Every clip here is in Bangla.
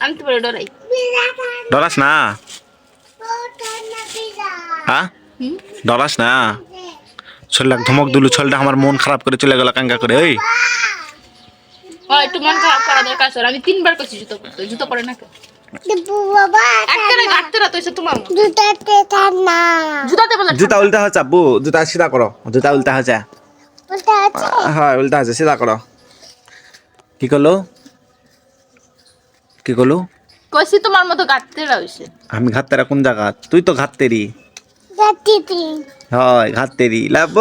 আমি তো বলে ডরাই। ডরাস না? হ্যাঁ ডরাস না? শরীর ধমক দিলু, শরীরটা আমার মন খারাপ করে চলে গেল কাঙ্গা করে। ওই একটু মন খারাপ করা দরকার আছে। আমি 3বার কইছি জুতো পরতে, জুতো পরে না কেন? জুতা উল্টা হচ্ছে আব্বু, জুতা সিধা করো, জুতা উল্টা হচ্ছে। হ্যাঁ উল্টা হচ্ছে, সিধা করো। কি করলো? কি করলো? কইছি তোমার মতো গাত্তেরা হইছে। আমি ঘাটতেরা কোন জায়গা? তুই তো ঘাটতেরি। হয় ঘাটতেরি লাভ।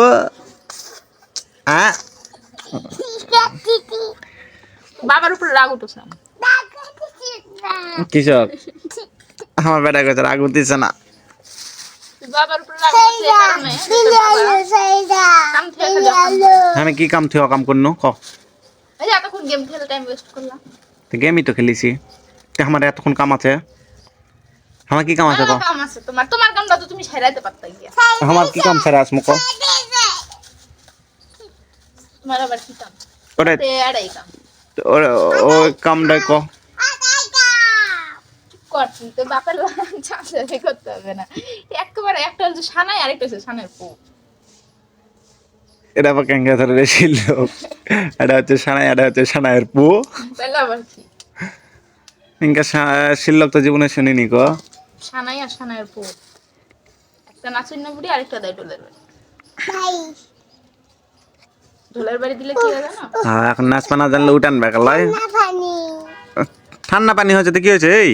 বাবার উপর রাগ উঠছে। কৃষক আমার বেটা কাছে রাগ উঠতেছে না। বাবার উপর রাগ উঠছে কারণে আমি কি কাম থিও কাম করনু ক? এই এতক্ষণ গেম খেলে টাইম ওয়েস্ট করলাম। তো গেমই তো খেলিছি। আমার এতক্ষণ কাম আছে। আমার কি কাম আছে ক? কাম আছে তোমার, তোমার কামটা তো তুমি সেরাইতে পারতা গিয়া। আমার কি কাম ছাড়া আসমু ক? তোমার আবার কি কাম? ওরে এড়াই কাম ও কামটা ক। করছি তো বাপের চাষে করতে হবে না। একেবারে একটা হচ্ছে সানাই, আরেকটা হচ্ছে সানের পো। এটা আবার ক্যাঙ্গা ধরে রেছিল। এটা হচ্ছে সানাই, এটা হচ্ছে সানাইয়ের পু। তাহলে আবার কি? ইনকা শিল্লক তো জীবনে শুনিনি ক। সানাই আর সানাইয়ের পো। একটা নাচুর না বুড়ি, আরেকটা দেয় ঢোলের বাড়ি। ঢোলের বাড়ি দিলে কি হয় জানো? হ্যাঁ এখন নাচপা না জানলে উঠান বেকালাই। ঠান্ডা পানি হচ্ছে তো কি হয়েছে? এই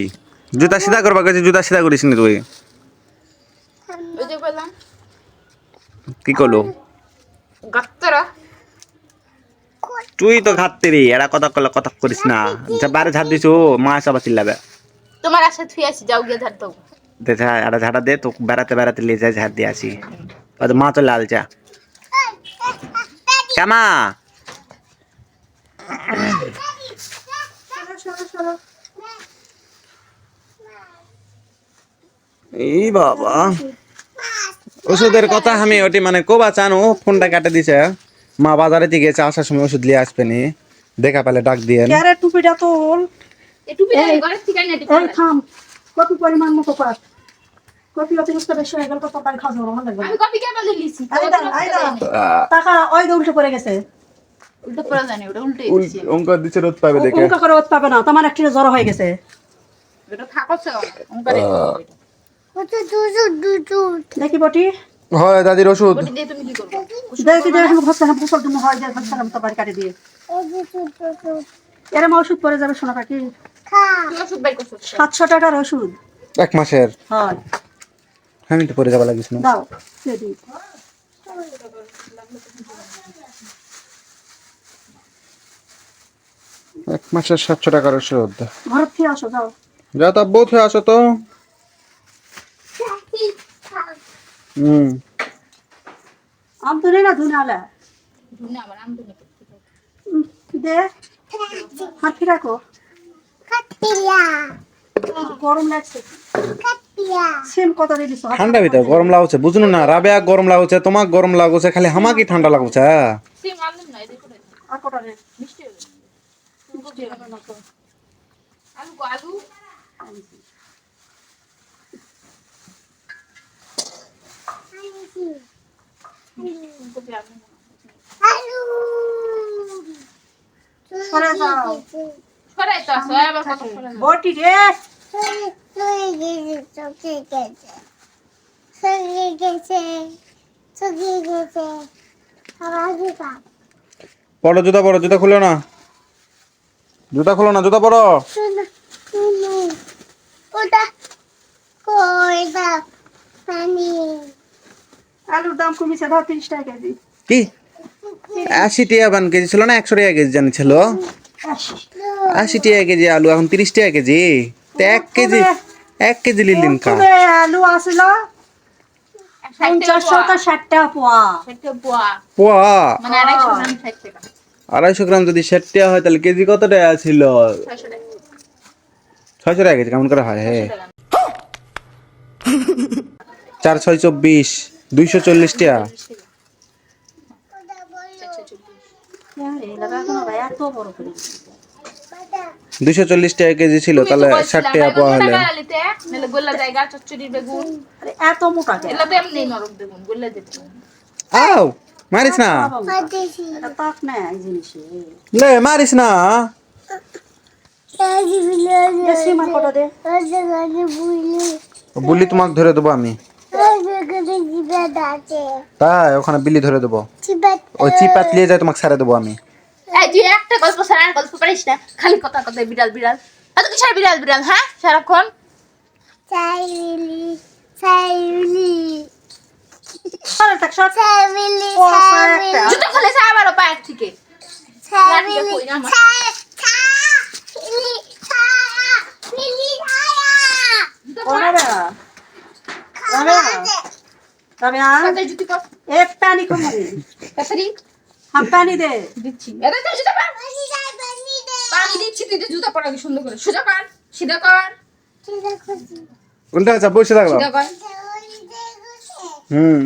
জুতা সিধা করবা গেছে, জুতা সিধা করিস নি তুই? ওই যে বললাম কি করলো? গাত্তারা। তুই তো ঘাটতেরি, এরা কথা কলে কথা করিস না। যা বারে ঝাড় দিছো মা সব চিল্লাবে। তোমার আশা থুই আছি, যাও গিয়ে ধার দাও। দে যা এটা ঝাড়া দে, তো বেড়াতে বেড়াতে লিয়ে যায় ঝাড় দিয়ে আসি। মা চলে আলচা কামা। এই বাবা ওষুধের কথা আমি ওটি মানে কোবা চানো ফোনটা কাটে দিছে। মা বাজারে থেকে গেছে, আসার সময় ওষুধ নিয়ে আসবেনি, দেখা পেলে ডাক দিয়ে। আরে টুপিটা তোল। এই টুপিটা ঘরে থেকে এনে দিতে এই থাম, কপি পরিমাণ মতো পাস। কপি অতিরিক্ত বেশি হয়ে গেল তো পানি খাওয়া যাবে ভালো লাগবে। আমি কপি কে বলে লিছি? টাকা ওই দে উল্টো পড়ে গেছে। উল্টো পড়া জানি, ওটা উল্টে দিছি। অঙ্ক দিছে রোদ পাবে দেখে। অঙ্ক করে ওত পাবে না, তোমার একটি জ্বর হয়ে গেছে। এটা থাকছে অঙ্কারে। দেখি বটি। হয় দাদির ওষুধ। বটি দিয়ে তুমি কি করবে? দেখি দেখি ভস্তা না ভস্তা তুমি হয় যায় ভস্তা না তো বাড়ি কাটে দিয়ে। এরম ওষুধ পড়ে যাবে শোনা পাখি। তুই ওষুধ বাই করছিস? 700 টাকার ওষুধ। এক মাসের। হয় আমি তো পরে যাবা লাগিস না। দাও রেডি। এক মাসের 700 টাকার ওষুধ। ঘর থেকে আসো যাও। যা তা বোধ হয়ে আসো তো। আমতুনে না ধুনালা ধুনে আবার আমদুনে দে হাত ফিরা রাখো। গরম লাগছে। সেম কত দিছো? ঠান্ডা ভিতরে গরম লাগছে বুঝুন না। রাবেয়া গরম লাগছে, তোমাক গরম লাগছে, খালি হামাকি ঠান্ডা লাগছে। সিম আনলাম না, এদিকে করে আর কটা রে মিষ্টি হবে। আলু গো আলু। সরে যাও। সরাই তো আসো, আবার কত সরাই। বটি রে পড়ো জুতা, পড়ো জুতা, খুলো না জুতা, খুলো না জুতা পড়ো। আলুর দাম কমিছে দাও 30 টাকা কেজি। কি 80 টাকা বান কেজি ছিল না 100 টাকা কেজি জানি ছিল? 80 টাকা কেজি আলু, এখন 30 টাকা কেজি। তো 1 কেজি লিলিন কা আলু আসিল 50 টাকা 60 টাকা পোয়া। 60 টাকা পোয়া। পোয়া মানে 250 গ্রাম 60 টাকা। 250 গ্রাম যদি 60 টাকা হয় তাহলে কেজি কত টাকা ছিল? 600 টাকা। 600 টাকা কেজি কেমন করে হয়? হ্যাঁ 600 টাকা। 4 6 24 240 টাকা। 240 টাকা কেজি ছিল, তাহলে 60 টাকা পাওয়া হলে। নাহলে গোল্লা জায়গা চচ্চড়ি বেগুন আরে এত মোটা কেন? এগুলো তো এমনি নরম বেগুন গোল্লা যেতে আও মারিস না, এটা তাক না এই জিনিসে। লে মারিস না। দে সীমা কটা দে। বুলি তোমাকে ধরে দেবো আমি, তাই ওখানে বিলি ধরে দেবো, ওই চিপাত নিয়ে যায় তোমাকে ছেড়ে দেবো আমি। এই তুই একটা গল্প ছাড়া আর গল্প পারিস না, খালি কথা কথা বিড়াল বিড়াল। এত কি সারা বিড়াল বিড়াল হ্যাঁ সারাক্ষণ? সরে থাক, সর। ও, সরে একটা। জুতো খুলেছে আবারও পায়ের থেকে। লাঠিটা কই না আমার? জুতো ও পর। রাবেয়া, রাবেয়া, রাবেয়া, তাড়াতাড়ি জুতো পর। এ পানি কম দে। তাড়াতাড়ি হাফ পানি দে। দিচ্ছি। এত তো জুতো পর। পানি দিচ্ছি তুই তো জুতো পর আগে সুন্দর করে। সোজা কর, সিধা কর, উল্টা আছে, বসে থাকলো। সিধা কর।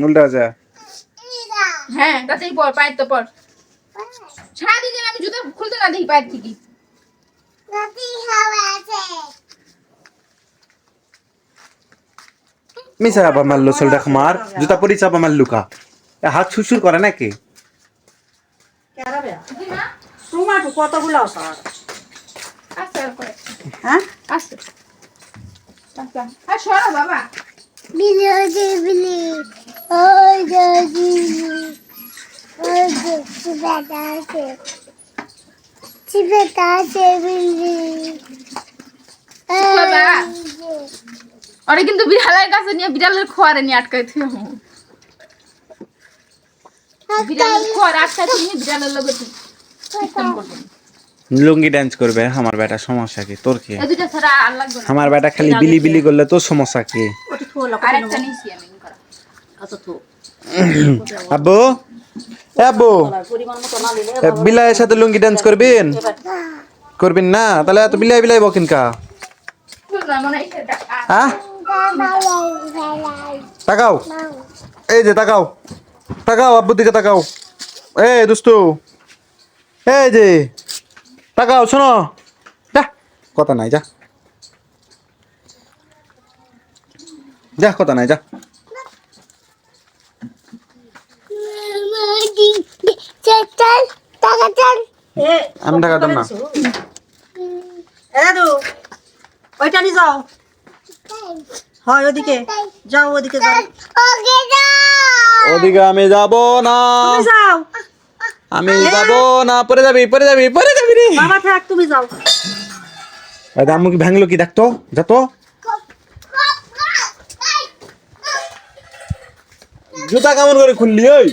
উল্টা আছে। হ্যাঁ তাড়াতাড়ি পর, পায়ের তো পর। সারাদিন যেন আমি জুতো খুলতে না দেখি পায়ের থেকে। মিশা আবার মারলো চলটা খামার, জুতা পরি চাপা মারলু কা, এ হাত শুশুর করে নাকি? কে রাবেয়া? দিমা টমেটো কতগুলো আছে? আস্তে করে। হ্যাঁ? আস্তে। আচ্ছা। আর সরো বাবা। বাবা। আরে কিন্তু বিড়ালের কাছে নিয়ে বিড়ালের খোয়ারে নিয়ে আটকাই থুই আমি। বিড়ালের খোয়ার আটকাই থুই বিড়ালের লগে তুই। সিস্টেম করবি। লুঙ্গি ডান্স করবে আমার বেটা, সমস্যা কি তোর? কি এই দুইটা ছাড়া আর লাগবে না। আমার বেটা খালি বিলি বিলি করলে তোর সমস্যা কি? ওটা থোলা কত আরেকটা নেবো? নিছি আমি করা। আচ্ছা থো। আব্বু, এ আব্বু, পরিমাণ মতো না দিলে এ বিলাইয়ের সাথে লুঙ্গি ডান্স করবেন? এবার করবেন না? তাহলে এত বিলাই বিলাই বকিন কা? বুঝলাম মনে হয় এটা। হ্যাঁ তাকাও, এই যে তাকাও, তাকাও আব্বুর দিকে তাকাও। এই দুস্তু, এই যে তাকাও, শোনো, যা কথা নাই, যা যা, কথা নাই, যা। এ আমি টাকা দাম না। এ দাদু ওইটা নিয়ে যাও। হয় ওদিকে যাও, ওদিকে যাও। ওদিকে আমি যাব না, তুমি যাও আমি যাব না, পরে যাবি, পরে যাবি, পরে যাবি রে। বাবা থাক, তুমি যাও। আম্মু কি ভাঙলো কি দেখতো, যাতো জুতা কেমন করে খুললি? ওই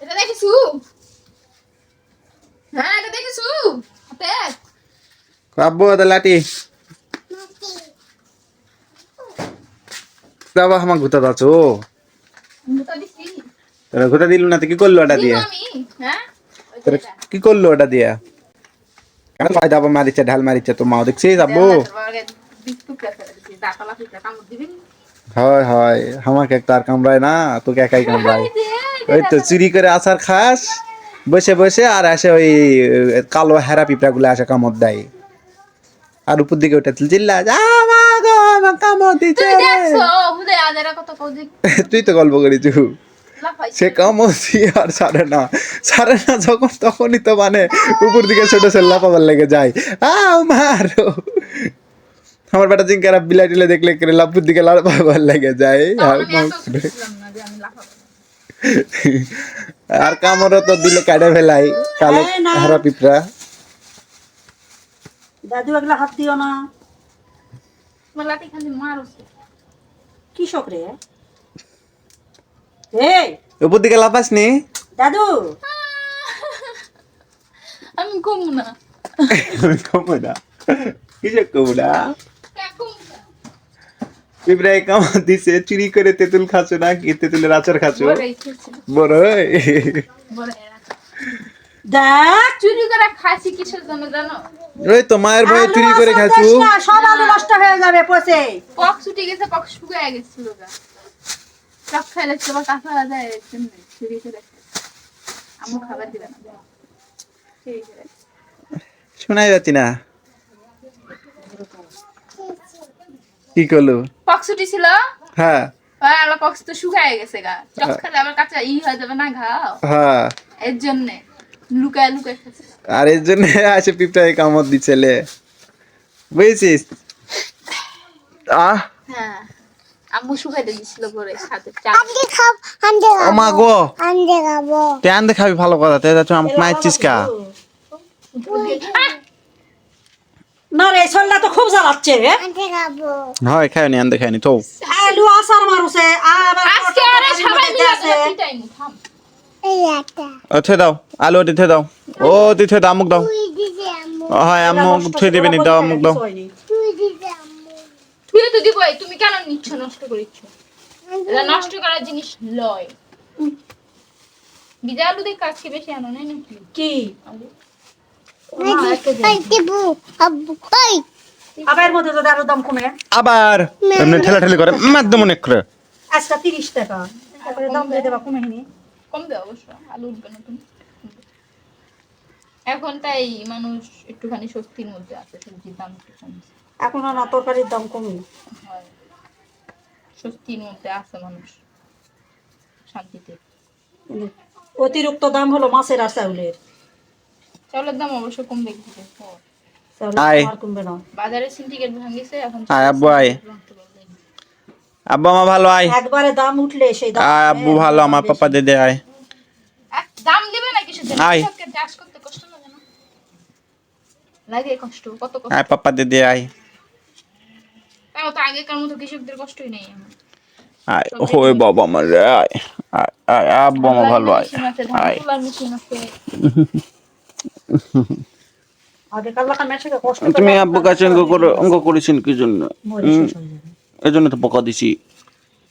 এটা দেখিছু? হ্যাঁ এটা দেখিছু? হাতে আব্বু এটা লাঠি বাবা, আমার ঘুতা দাচ্ছো, মুতা দিছি। তোরা ঘুতা দিল না তো কি করলো ওটা দিয়ে? দিমু আমি, হ্যাঁ? ওই যে তোরা এটা। কি করলো ওটা দিয়ে? কেন ভাই দাবা মারিচ্ছে, ঢাল মারিচ্ছে, তো মাও দেখছিস আব্বু? বিস্কুট ফেলে দিছি, দাঁতলা ফিটা কামড় দিবি? হয় হয়, আমাকে একটা আর কামড়ায় না, তোকে একাই কামড়ায়। ওই তো চুরি করে আচার খাস বসে বসে, আর আসে ওই কালো হেরা পিঁপড়া গুলো আসে কামড় দেয়, আর উপর দিকে ওটা চিল্লা আমার কামড় দিচ্ছে তুমি রে। দেখছো বুঝে আজারা কত কৌজি তুই তো গল্প করিস, লাফাইছে। সে কামড়ি আর ছাড়ে না, ছাড়ে না যখন, তখনই তো মানে উপর দিকে ছোট ছেলে লাফাবার লেগে যায়, মারো। আমার বেটা জিঙ্কারা বিলাই টিলে দেখলে করে লাফুর দিকে লাফাবার লেগে যায়, তখন আমি এত খুশিছিলাম না যে আমি লাফাবো। আর কামড়ও তো দিলে কাটে ফেলাই কালো এই না। হারা পিঁপড়া। দাদু এগুলা হাত দিও না। তোমার লাঠি খালি মারছে। কৃষক রে। এই উপর দিকে লাফাস নি? দাদু আমি কমু না। আমি কমো না, কিসে কমো না? কমু না। পিঁপড়ায় কামড় দিছে, চুরি করে তেঁতুল খাচ্ছো না কি? তেঁতুলের আচার খাচ্ছো? বড় ইচ্ছে বড় বড় এরা। দেখ চুরি করে খাসি কিসের জন্য জানো? ওই তো মায়ের ভয়ে চুরি করে আলু খাচ্ছু। আছে, দেখ না, সব আলু নষ্ট হয়ে যাবে পচে। পক ছুটে গেছে, পক শুকিয়ে গেছিল গা। সব খাইলে তোমার কাঁচা যায় চুরি করে। আমু খাবার দিবে না। শোনাই যাচ্ছি না কি করলো পক্সুটি ছিল হ্যাঁ আবার পক্স তো শুকায় গেছে গা চক খেলে আবার কাঁচা হয়ে যাবে না ঘাও হ্যাঁ এর জন্য লুকায় লুকায় খাচ্ছে আর এর জন্য আসে পিঁপড়ায় কামড় দিচ্ছেলে বুঝেছিস হ্যাঁ আম্মু শুকাইতে দিছিল পরে সাথে ও মা গো তুই আনতে খাবি ভালো কথা তুই যাচ্ছ আমাকে মাইছিস কা না রে শরীরটা তো খুব জ্বালাচ্ছে রে হয় খাইনি আনতে খাইনি তো আলু আসার মারুছে আবার আজকে আরে সবাই মিলে পিটাই মু থাম থে দাও আলু ওটি থে দাও ও তুই থে দাও মুখ দাও হয় আমুক থুই দিবি নি দাও মুখ দাও তুই তো দিবই তুমি কেন নিচ্ছ নষ্ট করিচ্ছ এটা নষ্ট করার জিনিস লয় বিজা আলু দিয়ে কাজ কি বেশি আনো নাই নাকি কি আলু আবার মধ্যে যদি আরো দাম কমে আবার এমনি ঠেলা ঠেলি করে মাধ্যম অনেক করে আজকে 30 টাকা তারপরে দাম দিয়ে দেবা কমে নি কম দেওয়া অবশ্য আলু উঠবে নতুন এখন তাই মানুষ একটুখানি স্বস্তির মধ্যে আছে সবজির দাম একটু কমছে এখন না তরকারির দাম কমে হয় স্বস্তির মধ্যে আছে মানুষ শান্তিতে অতিরিক্ত দাম হলো মাছের আর চাউলের চাউলের দাম অবশ্য কমবে কিছু চাউলের আয়। দাম আর কমবে না বাজারে সিন্ডিকেট ভাঙিছে এখন আয় আব্বু আয় আব্বু আমার ভালো আয় একবারে দাম উঠলে সেই দাম আয় আব্বু ভালো আমার পাপা দে দে আয় দাম দিবে না কিছু জন্য আয়। কৃষককে চাষ করতে কষ্ট লাগে না লাগে কষ্ট কত কষ্ট আয় পাপা দে দে আয় তাও তো আগেকার মতো কৃষকদের কষ্টই নেই এখন আয় ওই বাবা আমার রে আয় আয় আয় আব্বু আমার ভালো আয় আয় মেশিন আছে আগে কাল্লা কান মেশে কষ্ট তুমি আব্বু কাছে অঙ্ক করেছেন কি জন্য এই জন্য তো বকা দিছি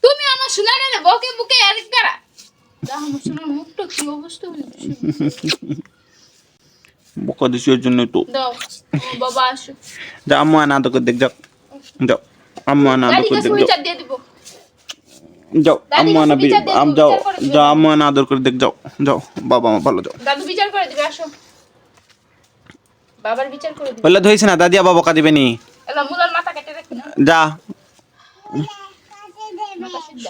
তুমি আমার শুনারে রে বকে বুকে আরেক করা দাও আমার শুনার মুখটা কি অবস্থা হলো বকা দিছি এর জন্য তো দাও ও বাবা আসো যা আম্মু আনাদ করে দেখ যাও যাও আম্মু আনাদ দাদি করে কাছে দেখ বিচার দিয়ে দিব যাও দাদি আম্মু কাছে আনা বিচার দিয়ে আম দিবো, যাও বিচার করে দিবো। যাও আম্মু আনা আদর করে দেখ যাও যাও বাবা আমার ভালো যাও দাদু বিচার করে দিবে আসো বাবার বিচার করে দিবে বললে ধইছে না দাদি আবার বকা দিবে নি এলা মুলার মাথা কেটে রাখি না যা মাথা সিদ্ধ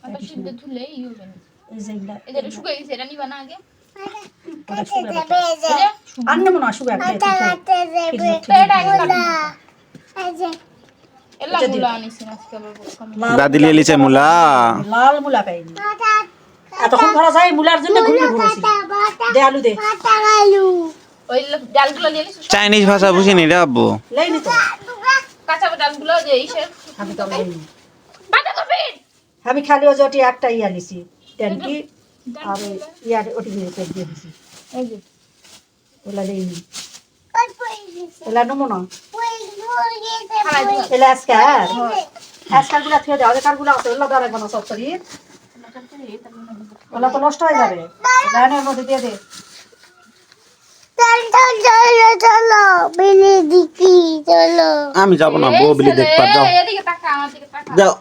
মাথা সিদ্ধ ধুলে ইউ হবে এই যে এগুলা এদের শুকিয়ে গেছে এটা নিবা না আগে আন্নে মনে আসুক একটা তো এটা আগে কাটুন। এলা মুলা আনিছি আজকে আবার বললাম দাদি লিয়ে লিছে মুলা লাল মুলা পাইনি এতক্ষণ ধরা যায় মুলার জন্য ঘুরে ঘুরেছি দে আলু দে ওই ডালগুলো নিয়ে নিছো চাইনিজ ভাষা বুঝিনি রে আব্বু লেইনি তো কাঁচা ডালগুলো যে ইসের আমি তো লেইনি বাটা করবে আমি খালি ওই যে ওটি একটা ইয়া নিছি ট্যাঙ্কি আর ওই ইয়ার ওটি দিয়ে পেট দিয়ে দিছি এই যে ওলা লেইনি ওলা নমুনা খালাই দিও এলা আজকার আজকার গুলা থেকে দাও কার গুলা আছে ওলা দাঁড়ায় বানা সব সরি ওলা তো নষ্ট হয়ে যাবে লাইনের মধ্যে দিয়ে দে আমি যাবো না বউ বিলি দেখবা যাও এদিকে তাকা আমার দিকে তাকা যাও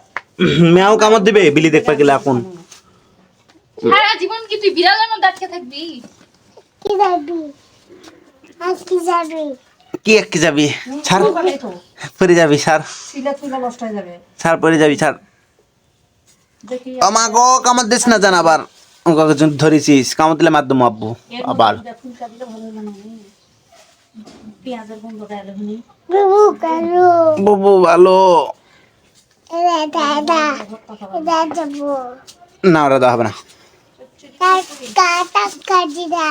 মেয়াও কামড় দিবে বিলি দেখবা গেলে এখন সারা জীবন কি তুই বিড়ালের মধ্যে আটকে থাকবি কি এক যাবি ছাড় ওখানেই তো পরে যাবি ছাড় সিলা তুলা নষ্ট হয়ে যাবে ছাড় পরে যাবি ছাড় দেখি আমা গো কামড় দিস না জান আবার ওকে ধরেছিস কামড় দিলে মাধ্যম আব্বু আবার ফুলকা দিলে ভালো লাগে না পেঁয়াজের গন্ধ গায়ে হুনি বুবু ভালো না ওরা দেওয়া হবে না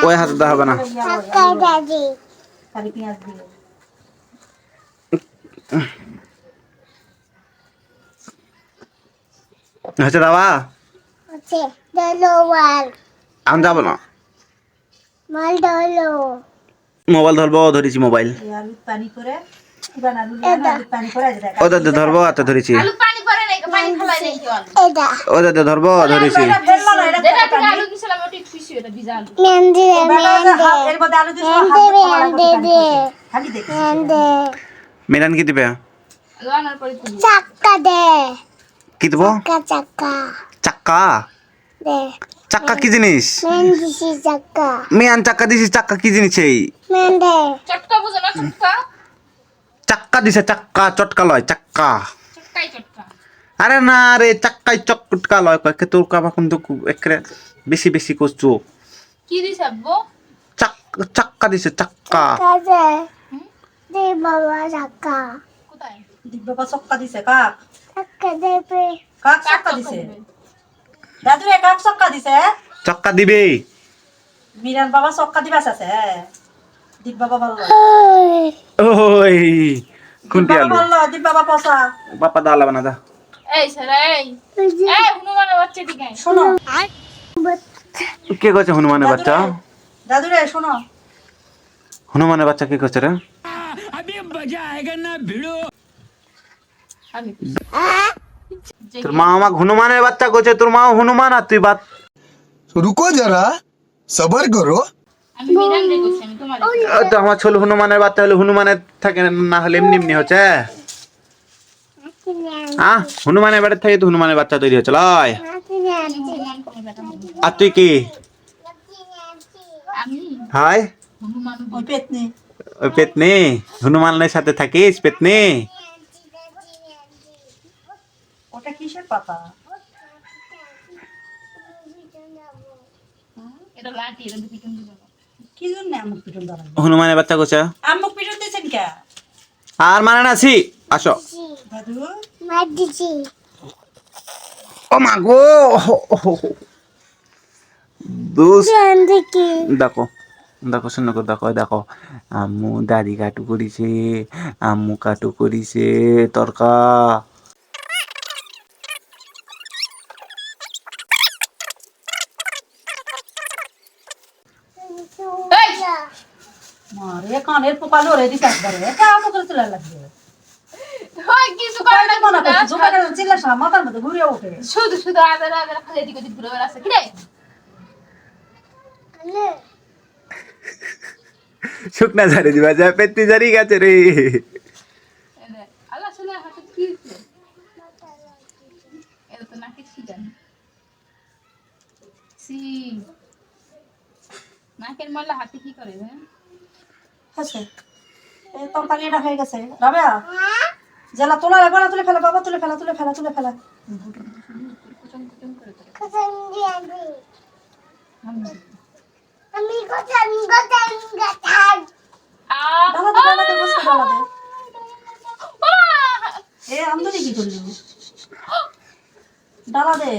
ওই হাতে দেওয়া হবে না খালি পেঁয়াজ দিয়ে হচ্ছে দাবা আমি যাবো না মোবাইল ধরবো ধরেছি মোবাইল আলু পানি করে কিবান আলু আলু পানি করে দেখ ওদের ধরবো হাতে ধরেছি আলু পানি পড়ে নাই পানি খালাই নাই কি আলু ওদের ধরবো ধরেছি এটা ফেললো না এটা যেটা থেকে আলু দিছিলাম ওটি খুশি এটা ভিজা আলু এর মধ্যে আলু দিছো খালি দেখ মিরান কি দিবে রান্নার পরে তুলি কি দেবো চাক্কা চাক্কা কি জিনিস? মেয়ান চাক্কা দিছিস, চাক্কা কি জিনিস? এই চটকা বুঝো না চটকা? চাক্কা দিছে, চাক্কা চটকা লয়, চাক্কা। চটকাই চটকা। আরে না রে, চাক্কাই চটকা লয় কয় তোর কাবা কিন্তু একরে বেশি বেশি করছো। কি দিছ আব্বু? চাক্কা দিছে, চাক্কা। কোথায়? দিব্য বাবা চক্কা দিছে কাক চক্কা দিছে দাদু কাক চক্কা দিছে চক্কা দিবে। মিরান বাবা চক্কা দিবা আছে দিব্য বাবা ভালো ওই কোনটি আলু? ভালো দিব্য বাবা পচা বাপা দালা বানা দা। এই সারা এই হনুমানের বাচ্চা দিকে আয়। শোনো কে কইছে হনুমানের বাচ্চা? দাদু রে শোনো হনুমানের বাচ্চা কে কইছে রে? আমি তোর মা আমাকে হনুমানের বাচ্চা কইছে, তোর মা হনুমান আর তুই বাত। रुको जरा सबर करो আমি মিরান রে কইছি আমি তোমারে। তো আমার ছোট হনুমানের বাচ্চা হলে হনুমানের থাকে না হলে এমনি এমনি হচ্ছে। হনুমানের বাড়ি থেকে তো হনুমানের বাচ্চা তৈরি হচ্ছে লয়। হনুমান কোন বেটা হবে? আর তুই কি? আমি হাই হনুমান ওই পেতনি ওই পেতনি, হনুমানের সাথে থাকিস পেতনি? ওটা কিসের পাতা এটা লাঠি এটা পিটন দিব না। কি জন্য আমুক পিটন দাঁড়াই হনুমানের বাচ্চা কোচা আমুক পিটন দিয়েছেন কে আর মানে না ছি আসো। দাদু ও মা গো দুস দেখো দেখো শোনো দেখো দেখো আম্মু দাদি কাটু করিছে, আম্মু কাটু করিছে তরকা। এই মারে কানের পোকা লড়ে দিতে একবারে এটা আমুক চলে লাগবে হয় কিছু করে না মনে করছি জোগাড়ে চিল্লা সারা মাথার মধ্যে ঘুরে ওঠে শুধু শুধু আদার আদার খালি এদিক ওদিক ঘুরে বেড়াচ্ছে কি রে? শুকনা ঝাড়ি দিবা যা পেত্তি ঝাড়ি গেছে রে। আল্লাহ শুনে হাতে কি হচ্ছে? এটা তো নাকি ছিলেন সি নাকের ময়লা হাতে কি করে হ্যাঁ? আছে এই তরকারি এটা হয়ে গেছে রাবেয়া জেলা তোলা লাগবে না তুলে ফেলা বাবা তুলে ফেলা তুলে ফেলা তুলে ফেলা কুচুম কুচুম করে তোলে। ডালা দে ডালা দে বসে ডালা দে এ আমদানি কি করলি ডালা দে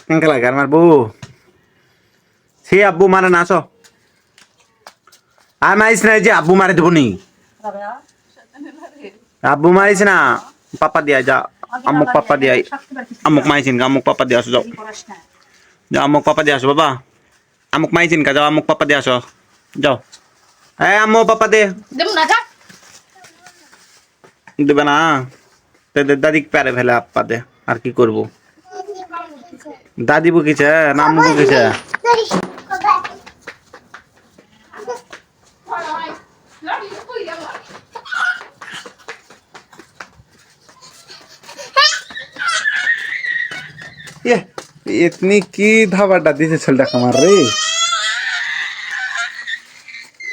কেঙ্কা লাগে আমার বউ সে আব্বু মারে না আসো। আর মারিস না, এই যে আব্বু মারে দেবো নি। রাবেয়া আব্বু মারিস না, পাপা দিয়া যা আমুক পাপা দিয়া আমুক মাইছিন কা আমুক পাপা দিয়া আসো যাও যাও আমুক পাপা দিয়া আসো বাবা আমুক মাইছিন কা যাও আমুক পাপা দিয়া আসো যাও। এই আম্মু পাপা দে দেব না যা দেবে না দাদি প্যারে ফেলে আপা দে আর কি করবো। দাদি বুকিছে না আম্মু বুকিছে? ये इतनी की धावा डादी से चल रहा हमारे रे।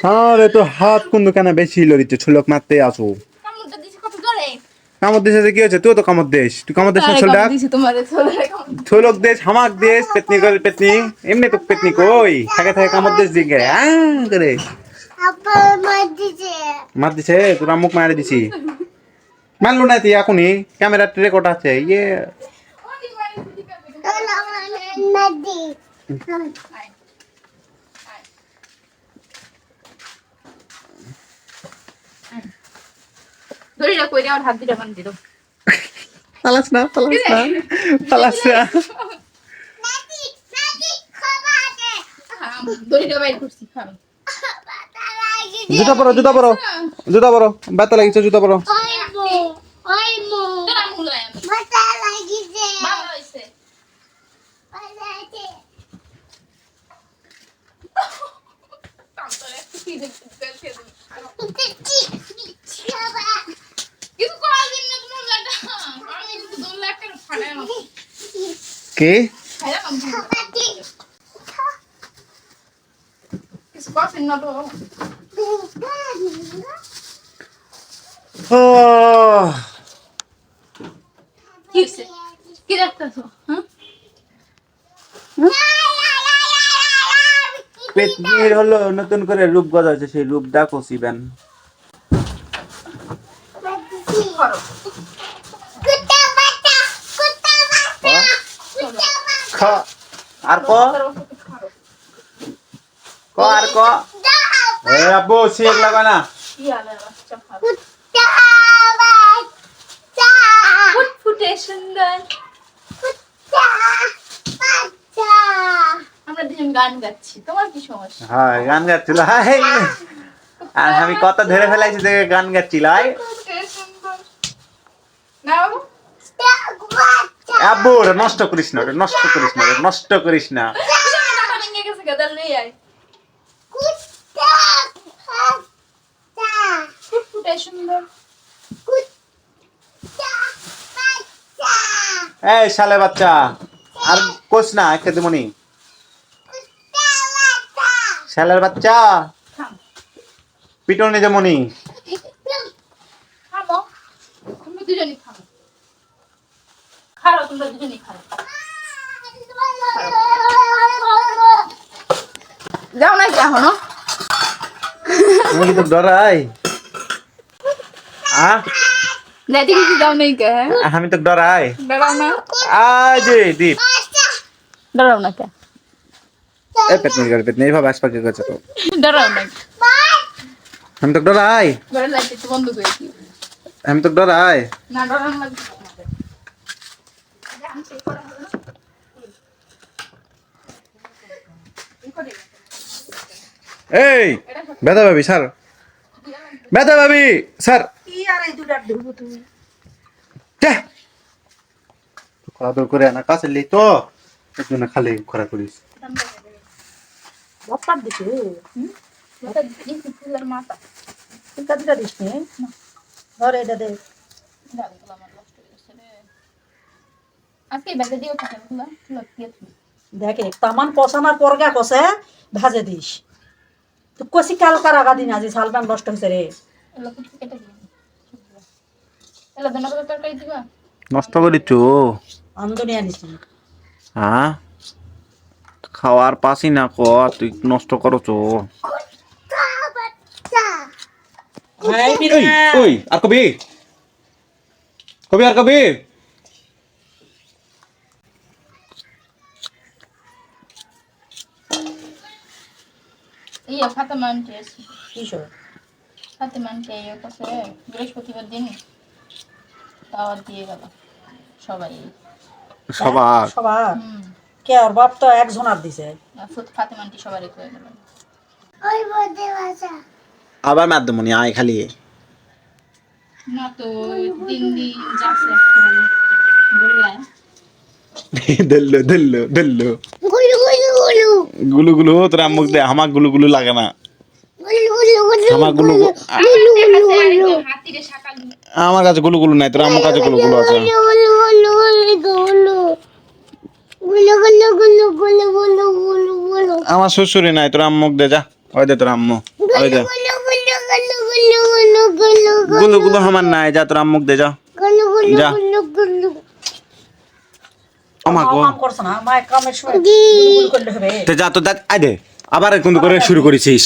हाँ रे तो हाथ कुंद कहना बेची लो रिचे छुलक मारते आसो কামড়টা দিছি কত জোরে কামড় দেশ কি হচ্ছে? তুই তো কামড় দেশ, তুই কামড় দেশ না চল ডাক দিছি তোমারে ছোড়ে কামড় ছুলক দেশ হামাক দেশ পেতনি করে পেতনি এমনি তো পেতনি কই থাকে থাকে কামড় দেশ দিকে করে মার দিছে তোর মুখ মারে দিছি মারলো না তুই এখনই ক্যামেরা রেকর্ড আছে ইয়ে দড়িটা কইরে আর হাত দিটা বান দিলো পালাস না পালাস না পালাস না দড়িটা বাইর করছি খাও জুতা পরো জুতা পরো জুতা পরো ব্যথা লাগিছে জুতা পরো তোরা মুলায় আমি ভালো হইছে তান্তরে কি দেখতে কে কিছু করছেন না তো? ও কি হয়েছে? কি দেখতেছো? হ্যাঁ? পেতনির হলো নতুন করে রূপ গজাচ্ছে, সেই রূপটা কষিবেন। করো। খ আর ক ক আর ক এ আব্বু সিক লাগা না। কি আলে বাচ্চা খাবে? ফুটফুটে সুন্দর। আমরা দুজন গান গাচ্ছি, তোমার কি সমস্যা? হ্যাঁ গান গাচ্ছিল, হাই আর আমি কথা ধরে ফেলাইছি দেখে গান গাচ্ছিল। হাই ফুটফুটে সুন্দর। না বাবু? আব্বু ওটা নষ্ট করিস না, ওটা নষ্ট করিস না, ওটা নষ্ট করিস না। টাকা ভেঙে গেছে গাদাল নেই আয়। ফুটফুটে সুন্দর। এই শালে বাচ্চা আর কোস না খেতে মনি, শালের বাচ্চা থাম। পিটনি যেমনি। থামো। তোমরা দুজনই থামো। খাও, তোমরা দুজনই খাও। যাও না কি এখনো? আমি কি তো ডরাই? যাইতে কিছু যাও নাই কে? আমি তো ডরাই। ডরাও না? আজ দীপ ডরাও না কে? এই পেতনি এইভাবে আসপা কি করছে তো? ডরাও না? আমি তো ডরাই, ঘরে লাইট একটু বন্ধ করে দিও। আমি তো ডরাই। না ডরানো লাগবে না। এই বেদা ভাবি স্যার, বেদা ভাবি স্যার, কি আর এই দুটার ধরবো তুমি? খরা দূর করে না কাছে লি তো একটু না খালি খরা করিস। বাপ্পার দিছে মাথা দিছি ফুলের মাথা। চিন্তা দুটা দিস নে ধর এটা দে। ডালগুলো আমার নষ্ট হয়ে গেছে রে। আজকে ব্যাগে দিও থাকে ফুলা ফুলা দিয়ে তুমি। দেখে তামান কষানোর পর গা কষে ভাজে দিস। তো কষি কালকার আগা দিন আজি সালবান নষ্ট হয়েছে রে। এগুলো কিছু কেটে দিও। এগুলো ধন্যবাদ তরকারি দিবা। নষ্ট করিছ আমদনি আনিছি হ্যাঁ, খাওয়ার পাসি না ক তুই নষ্ট করছ। এই এই ওই আর কবি কবি আর কবি ইয়া ফাতেমা আন্টি আছে। কিশোর ফাতেমা আন্টি এর কাছে বৃহস্পতিবার দিন দাওয়াত দিয়ে গেল সবাই। সবার সবার হুম। কে আর বাপ তো একজন আর দিছে। ফাতেমা আন্টি সবারই করে গেল। আবার মাধ্যমনি আয় খালি না তো দিন দিন যাচ্ছে বললাম। দল্লো দল্লো দল্লো গুলু গুলু তোর মুখ দে আমার গুলু গুলু লাগে না, আমার গুলু হাতিরে সকাল আমার কাছে গুলু গুলু নাই, তোর আমার কাছে গুলু গুলু আছে। আমার শ্বশুরি নাই, তোর আম্মুক দে যা, ওই দে তোর আম্মু, ওই দে গুলু গুলু আমার নাই, যা তোর আম্মুক দে যা যা। আমার গো কাম করছ না মায়ের কামের সময় গুলগুল করলে হবে। তে যা তো দেখ আয় দে, আবার কিন্তু করে শুরু করেছিস।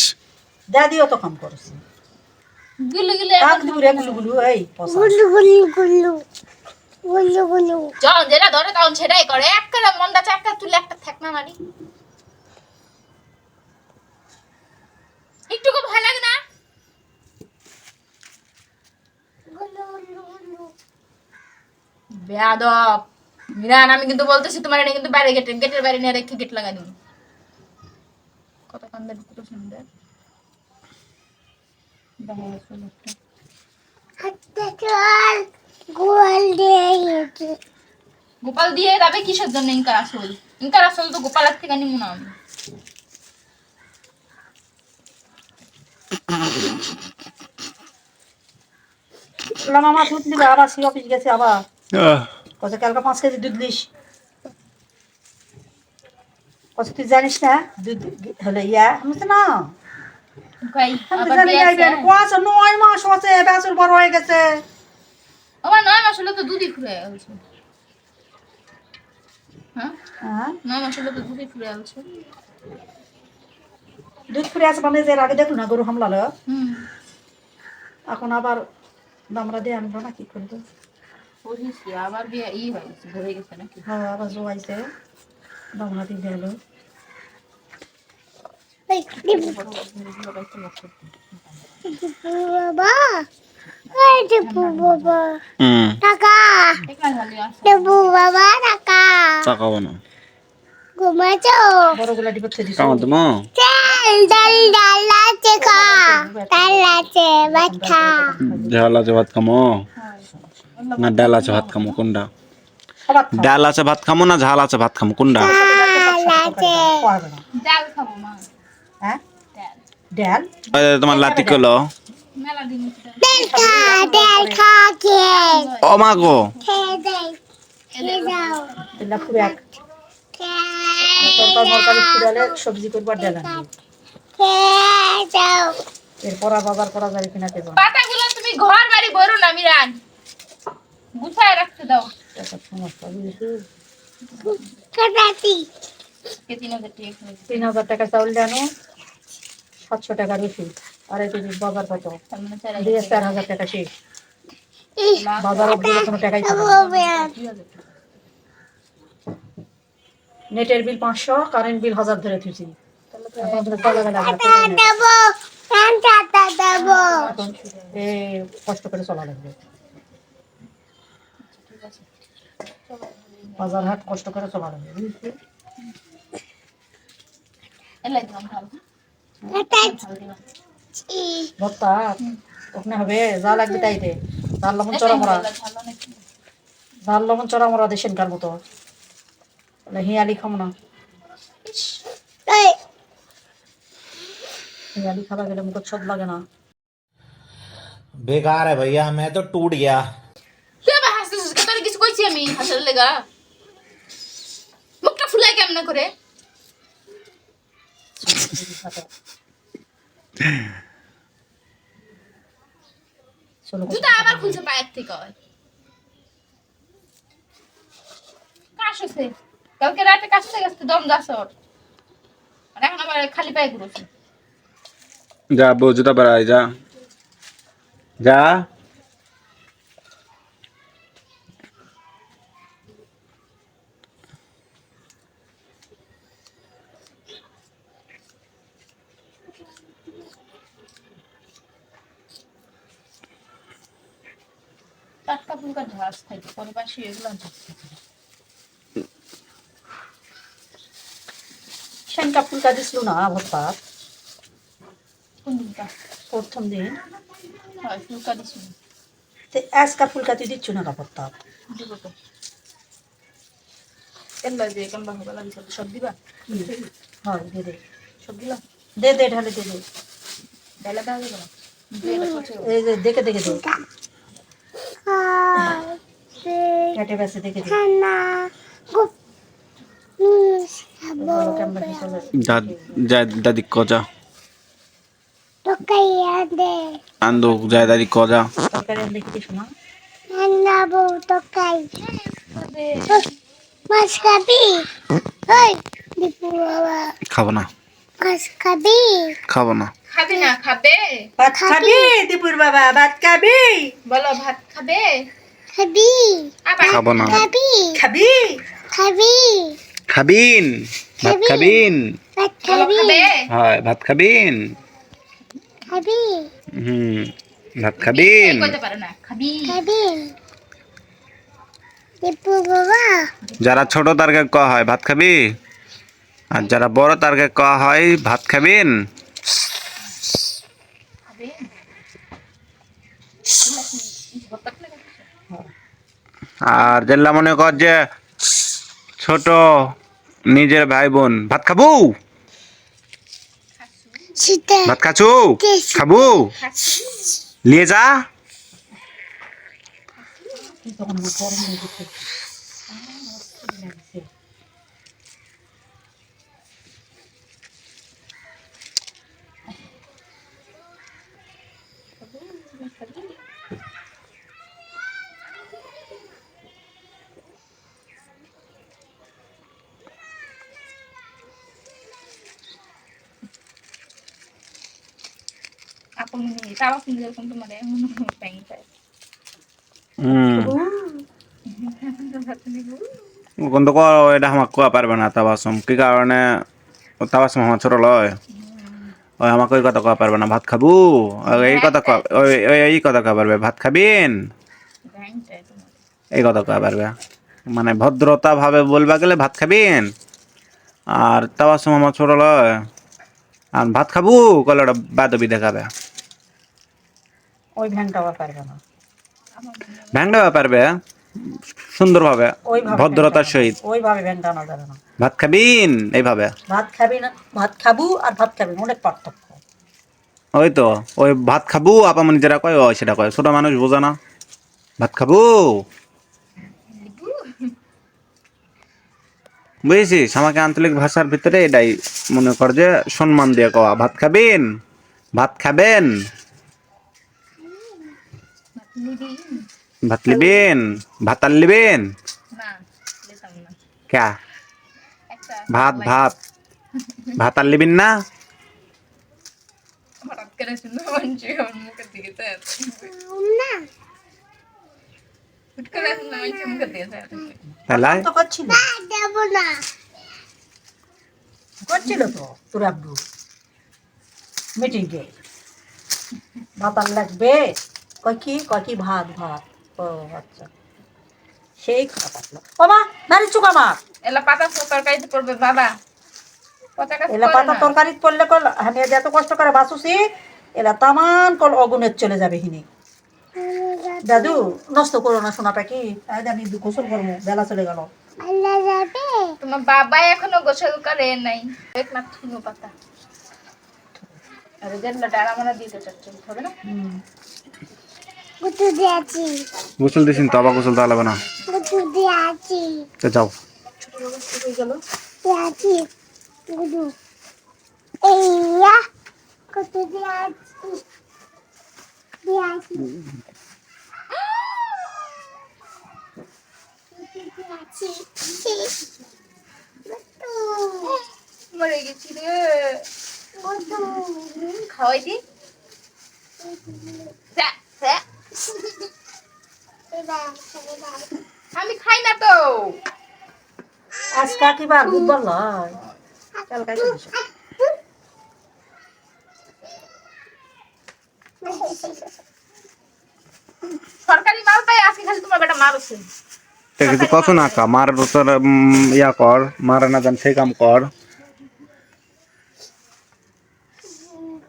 দে দিও তো কাম করছ গুলো গুলো কাক দিব রে গুলগুল এই পসা যখন যেটা ধরে তখন সেটাই করে। একটা মনটা চাকা তুলে একটা থাকনা মারি একটুকু ভয় লাগে না? বেয়াদব মিরান, আমি কিন্তু বলতেছি তোমার এটা কিন্তু বাইরে গেটের বাইরে নিয়ে রেখে গেট লাগাই দিন। কত কান্দার কত সুন্দর দেখা যাচ্ছে লোকটা। গোপাল দিয়ে যাবে কিসের জন্য? ইনকার আসল, ইনকার আসল তো গোপালের থেকে নিমু না আমি। মামা দুধ নিবে আবার সি অফিস গেছে আবার কত কালকে 5 কেজি দুধ দিস কত তুই জানিস না দুধ হলে ইয়া আমি তো না কই আমি আবার জানি বিয়ে গাইবেন আছে? কোয়াছ 9 মাস হচ্ছে বেচুর বড় হয়ে গেছে আমার 9 মাস হলো তো দুধই ফুরে গেছে। হ্যাঁ হ্যাঁ 9 মাস হলো তো দুধই ফুরে গেছে। দুধ ফুরে আছে মানে যে এর আগে দেখুন না গরু হামলালো হুম এখন আবার দামরা দিয়ে আনবো না কি করবো পড়িছি আবার বিয়ে হয়ে গেছে ধরে গেছে নাকি? হ্যাঁ আবার জোয়াইছে দামরা দিয়ে গেল বাবা এই দেবু বাবা টাকা একা খালি আসে দেবু বাবা টাকা তাকাবো না ঘুমাছো বড়গুলা ডিপে থেকে দিছো কেমন তুমি তেল ডাল ডাল আছে খা ডাল আছে বাচ্চা ঝাল আছে ভাত খামো না ডাল আছে ভাত খামো কোনটা খাবার ডাল আছে ভাত খামো না ঝাল আছে ভাত খামো কোনটা ডাল আছে পারবে না ডাল খাবো মা হ্যাঁ ডাল ডাল ওই তোমার লাতি কলো মেলা দিন তেল খা কে ও মা গো খেয়ে দেই খেয়ে যাও তেলা পুরে এক খেয়ে তরকারি মরকারি ফুরালে সবজি করবার ডাল আনবি যাও এরপর আর বাজার করা যাবে কিনা কে জানে পাতাগুলো তুমি ঘর বাড়ি বড় না মিরান গুছায় রাখতে দাও। একটা সমস্যা বুঝেছিস কাটাতি কে 3000 টাকা করে 3000 টাকা চাউল জানো 700 টাকা রসুন আর এই যে বাজার কত তার মানে 4000 দিয়ে 4000 টাকা শেষ বাজার অব্দি কোনো টাকাই থাকে না। নেটের বিল 500 কারেন্ট বিল 1000 ধরে থুইছি এখন তো টাকা লাগা দেবো টাকা দেবো এখন কষ্ট করে চলা লাগবে বাজার হাট কষ্ট করে চলা লাগবে বুঝছিস? এলাই দিলাম ভালো ভর্তা ওখানে হবে যা লাগবে তাই দে ঝাল লবণ চড়া মরা ভালো নাকি ঝাল লবণ চড়া মরা দেশেন কার মতো হিয়ালি খাম না এই हियाली खावा गेले मुझे छद लगे ना बेकार है भैया मैं तो टूट गया তুই আবার হাসছিস কেন? তোর কিছু কইছি আমি হাসার লেগা? মুখটা ফুলাই কেমন করে? चलो জুতা আবার খুলছে পায়ের থেকে হয়। কাশ হচ্ছে কালকে রাতে কাশতে কাশতে দম যাচ্ছে ওর আর এখন আবার খালি পায়ে ঘুরছে। যা বউ জুতা বেড়াই যা যা টাটকা ফুলকা ঝাঁস খাইতে পরে পাশে এগুলো शंका फुलका दिसलो ना भर्ता কোন দিনটা प्रथम दिन হয় ফুলকা দিছি ते ऐस का फुलका तु दिच्छु ना का भर्ता দিব তো এল্লা যে কেমন হবে লাগি সব দিবা हां दे दे সব দিলা दे दे ढाले दे दे বেলা দাও দেবো না বেলা করছে ए जे देखे देखे दे খাবে काटे वैसे देखे दे খানা গুপ बोलो केमन की चले যা দাদি কজা তোকাইয়া দে আন্দো যায় দাদি কজা तरकारी हम देखी शोना রান্না বউ তোকাই মাছ খাবি ওই দীপু বাবা খাবো না মাছ খাবি খাবো না খাবি না খাবে भात खाबी दीपुर बाबा भात खाबी বলো ভাত খাবে খাবি আবার খাবো না খাবি खाबी খাবি খাবিন ভাত খাবিন ভাত বলো খাবি খাবে হয় ভাত খাবিন খাবি ভাত খাবিন কইতে পারে না খাবি খাবি দীপু বাবা যারা ছোট তারকে ক হয় ভাত খাবি আর যারা বড় তারকে ক হয় ভাত খাবিন খাবে আর যেলা মনে কর যে ছোট নিজের ভাই বোন ভাত খাবু সেটা ভাত খাচু খাবু লিয়ে যা তখন আমার গরম হয়ে গেছে আপন তাও কিন্তু এরকম তোমার এমন টাইম পায় কিন্তু এটা আমাকে কোয়া পারবে না তাবাসম কি কারণে তাবাসম আমার ছোট লয় ওই আমাকে ওই কথা কোয়া পারবে না ভাত খাবো এই কথা এই কথা কোয়া পারবে ভাত খাবিন এই কথা কোয়া পারবে মানে ভদ্রতা ভাবে বলবা গেলে ভাত খাবিন আর তাবাসম আমার ছোট লয় আর ভাত খাবো কলে ওটা বাদবি দেখাবে ওই ভ্যানটা আবার পারবে না ভ্যাংটা পারবে সুন্দরভাবে ওইভাবে ভদ্রতার সহিত ওইভাবে ভ্যানটা আনা যাবে না। ভাত খাবিন এইভাবে ভাত খাবি না, ভাত খাবু আর ভাত খাবি অনেক পার্থক্য। ওই তো ওই ভাত খাবো আপামনি যেটা কয় ওই সেটা কয় ছোট মানুষ বোঝে না ভাত খাবো বুঝেছিস আমাকে আঞ্চলিক ভাষার ভিতরে এটাই মনে কর যে সম্মান দিয়ে কওয়া ভাত খাবেন ভাত খাবেন ভাত লিবেন ভাত আর লিবেন না দিতাম না ক্যা একটা ভাত ভাত ভাত আর লিবেন না হঠাৎ করে শুনে মানছি আমার মুখের দিকে চায় না হুট করে শুনে মানছি মুখের দিকে চায় তাহলে তো করছিল দেব না করছিল তো তোর আব্বু মিটিংয়ে ভাত আর লাগবে কয় কি ভাত ভাত ও আচ্ছা সেই খারাপ লাগলো ও মা নারী চুকা মা এলা পাতা তরকারিতে পড়বে বাবা কথা কাজ এলা পাতা তরকারি করলে কল আমি আজ এত কষ্ট করে বাসুছি এলা তামান কল অগুনের চলে যাবে হিনি দাদু নষ্ট করো না সোনাটা কি আজ আমি গোসল করবো বেলা চলে গেল আল্লাহ যাবে তোমার বাবা এখনো গোসল করে নাই এক না থুনো পাতা আরে যেন ডালা মারা দিতে চাচ্ছ হবে না গুটু দিয়েছি গোসল দিছিন তো আবার গোসল দেওয়া লাগবে না গুটু দিয়েছি তো যাও হয়ে গেল দিয়েছি গুটু এইয়া গুটু দিয়েছি দিয়েছি গুটু মরে গেছি রে গুটু খাওয়াই দি যা, যা। আমি খাই না তো আজ কাকি বার বুধবার লয় কাল কাকি দিছে সরকারি মাল পাই আজকে খালি তোমার বেটা মারছে কিছু কত না কা মার তোর ইয়া কর মারা না জান সেই কাম কর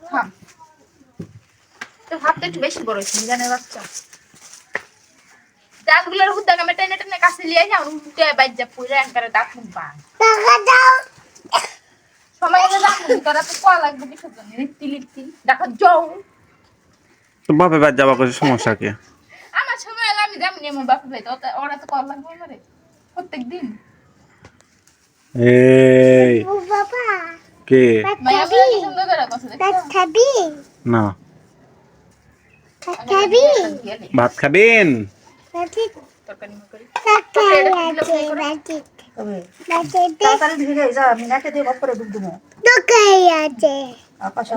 থাম তো ভাবতে একটু বেশি বড় হয়েছে জানের বাচ্চা দাঁতগুলোর হুদ্দা কামে টেনে টেনে কাছে লিয়ে আসে আমার উল্টে বাইর যা পুরে একবারে দাঁত মুখ বাং টাকা দাও সময় এলে দাঁত মুখ তোরা তো কয়া লাগবে কিসের জন্য লিপতি লিপতি দেখো যাও তো বাপে বাদ যাবা কিছু সমস্যা কি আমার সময় এলে আমি যেমনি আমার বাপের ভাই ওরা তো কয়া লাগবে আমারে প্রত্যেক দিন এই ও বাবা কে মায়া বলে কি সুন্দর করে কথা দেখো ভাত খাবি না ভাত খাবি ভাত খাবেন ভাত তরকারি মরকারি আছে ভাত তবে ভাত তাড়াতাড়ি ধীরে যা আমি নাকে দিয়ে ভাব করে ডুব দেবো দোকাই আছে আকাশ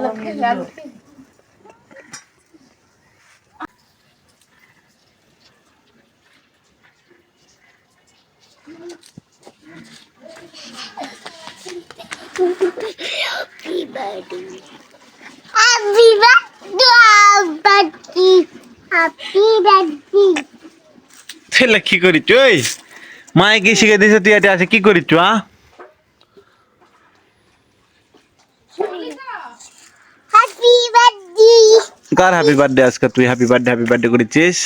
Happy birthday, happy birthday. ছেলে কি করিস ওই মায়ে কি শিখে দিছে তুই এটা আছে কি করিস Happy birthday, কার হ্যাপি বার্থডে আজকে তুই হ্যাপি বার্থডে করেছিস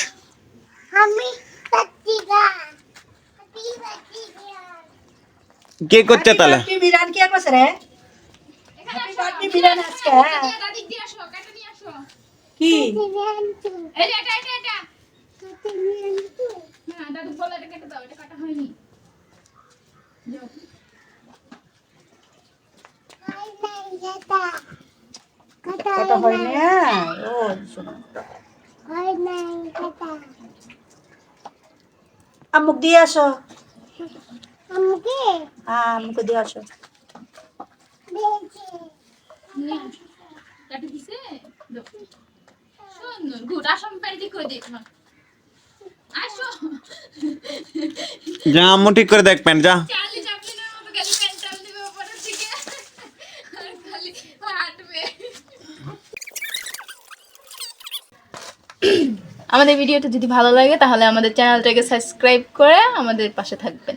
happy birthday, happy birthday. কে করছে তাহলে বিরান কি করছে রে হ্যাপি বার্থডে বিরান আজকে দাদি দিয়ে আসো কাটা নিয়ে আসো কি এই যে এটা না দাদু বলে এটা কেটে দাও এটা কাটা হয়নি কটা হয়নি হ্যাঁ ও শোনো হয় নাই কথা আম্মুক দিয়ে আসো আমাকে হ্যাঁ আম্মুকে দিয়ে আসো দিয়েছে কাটি দিছে সুন্দর গুড আসো আমি বাড়ি ঠিক করে দিই তোমার আসো যা আম্মু ঠিক করে দেখ প্যান্ট যা চার্লি চ্যাপলিনের মতো খালি প্যান্ট টান দিবে উপরের দিকে আর খালি হাঁটবে আমাদের ভিডিওটা যদি ভালো লাগে তাহলে আমাদের চ্যানেলটাকে সাবস্ক্রাইব করে আমাদের পাশে থাকবেন।